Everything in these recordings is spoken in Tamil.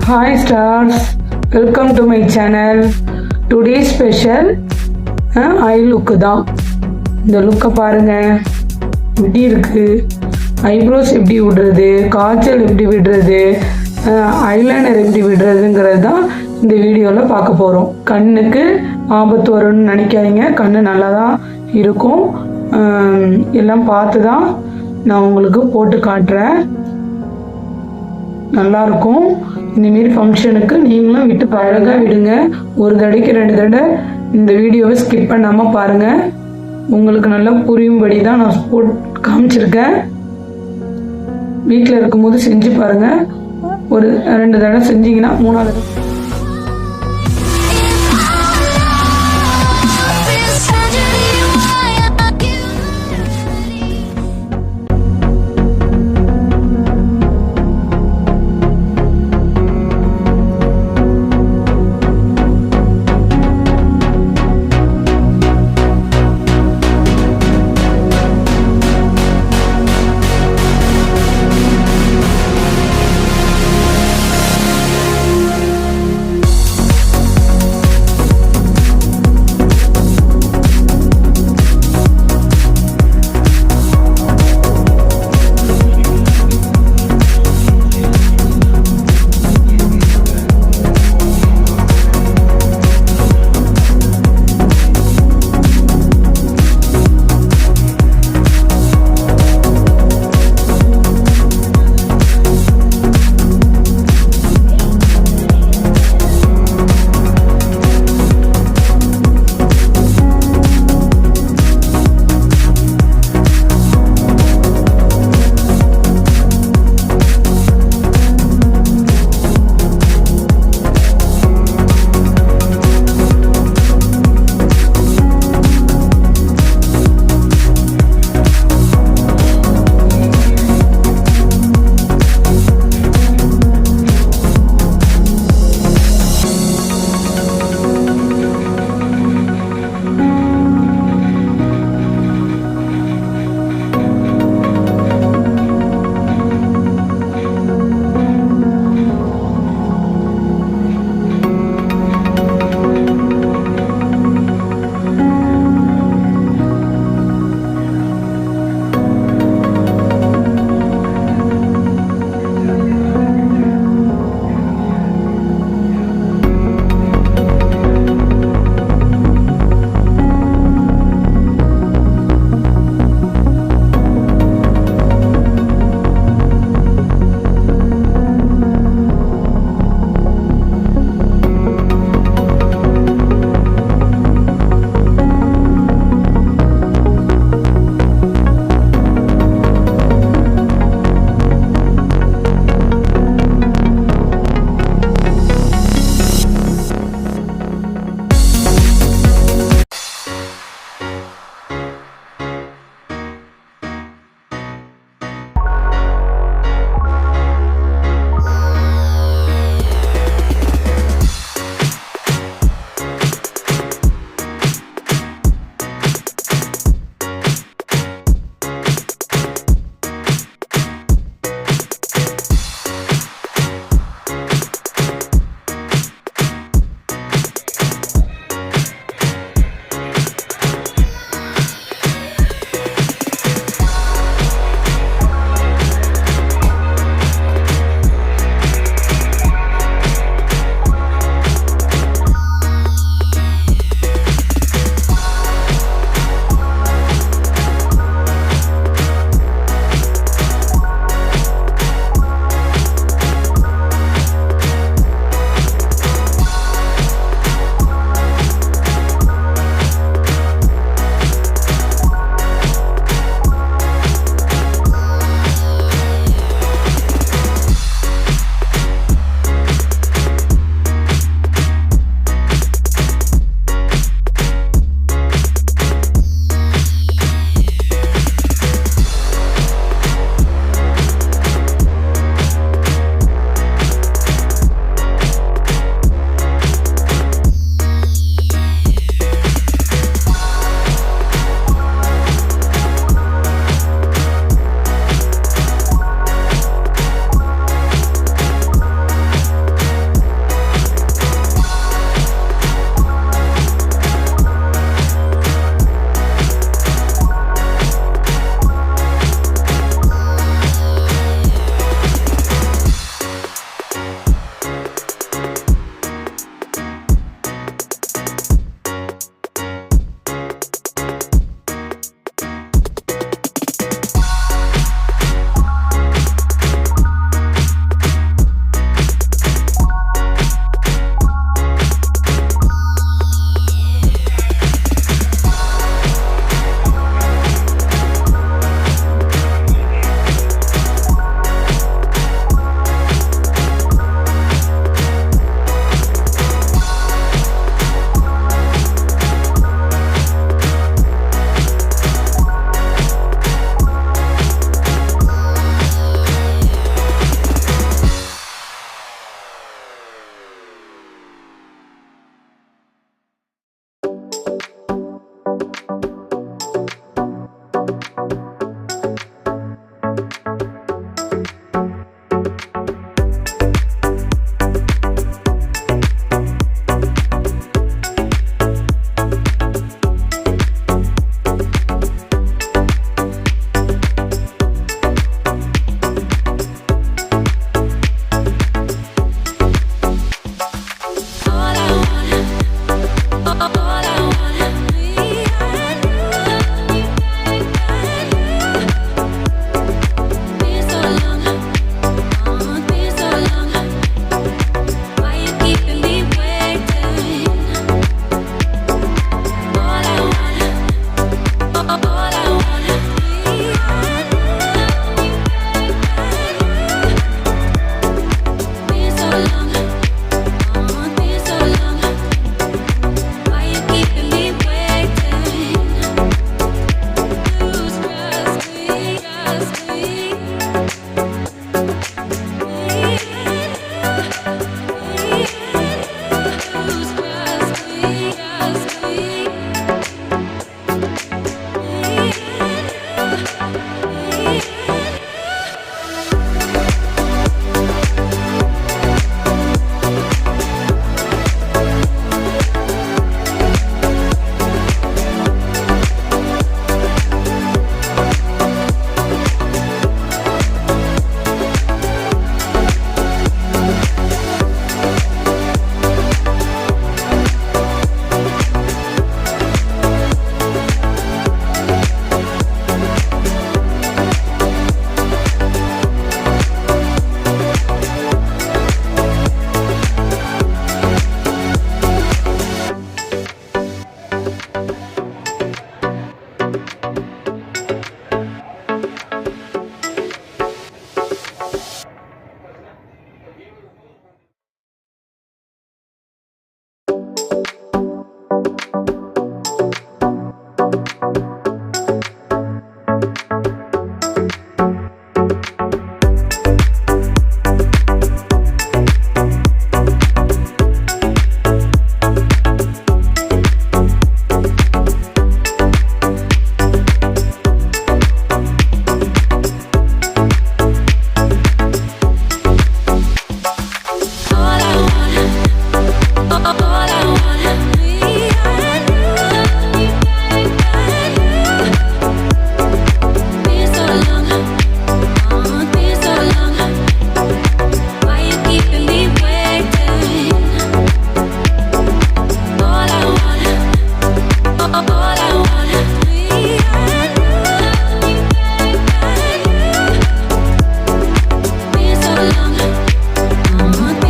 Hi stars, welcome to my channel. Today's special eye look தான். இந்த லுக்கை பாருங்க எப்படி இருக்கு. ஐப்ரோஸ் எப்படி விடுறது, காஜல் எப்படி விடுறது, ஐலைனர் எப்படி விடுறதுங்கிறது தான் இந்த வீடியோவில் பார்க்க போகிறோம். கண்ணுக்கு ஆபத்து வரும்னு நினைக்காதீங்க, கண்ணு நல்லா தான் இருக்கும். எல்லாம் பார்த்து தான் நான் உங்களுக்கு போட்டு காட்டுறேன். நல்லாயிருக்கும். இந்தமாரி ஃபங்க்ஷனுக்கு நீங்களும் விட்டு அழகாக விடுங்க. ஒரு தடவைக்கு 2 தடவை இந்த வீடியோவை ஸ்கிப் பண்ணாமல் பாருங்கள். உங்களுக்கு நல்லா புரியும்படி தான் நான் போட்டு காமிச்சிருக்கேன். வீட்டில் இருக்கும்போது செஞ்சு பாருங்கள். ஒரு 2 தடவை செஞ்சிங்கன்னா 3ஆவது தடவை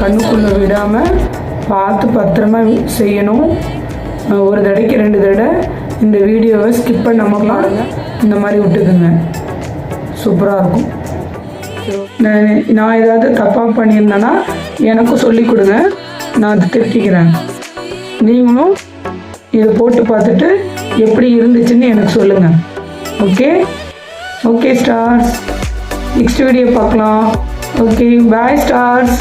கண்ணுக்குள்ளே விடாமல் பார்த்து பத்திரமா செய்யணும். ஒரு தடவைக்கு 2 தடவை இந்த வீடியோவை ஸ்கிப் பண்ணாமல் பாருங்க. இந்த மாதிரி விட்டுக்குங்க, சூப்பராக இருக்கும். நான் ஏதாவது தப்பாக பண்ணியிருந்தேன்னா எனக்கும் சொல்லி கொடுங்க, நான் அதை திருத்திக்கிறேன். நீங்களும் இதை போட்டு பார்த்துட்டு எப்படி இருந்துச்சுன்னு எனக்கு சொல்லுங்கள். Okay okay stars, next video பார்க்கலாம். Okay bye stars.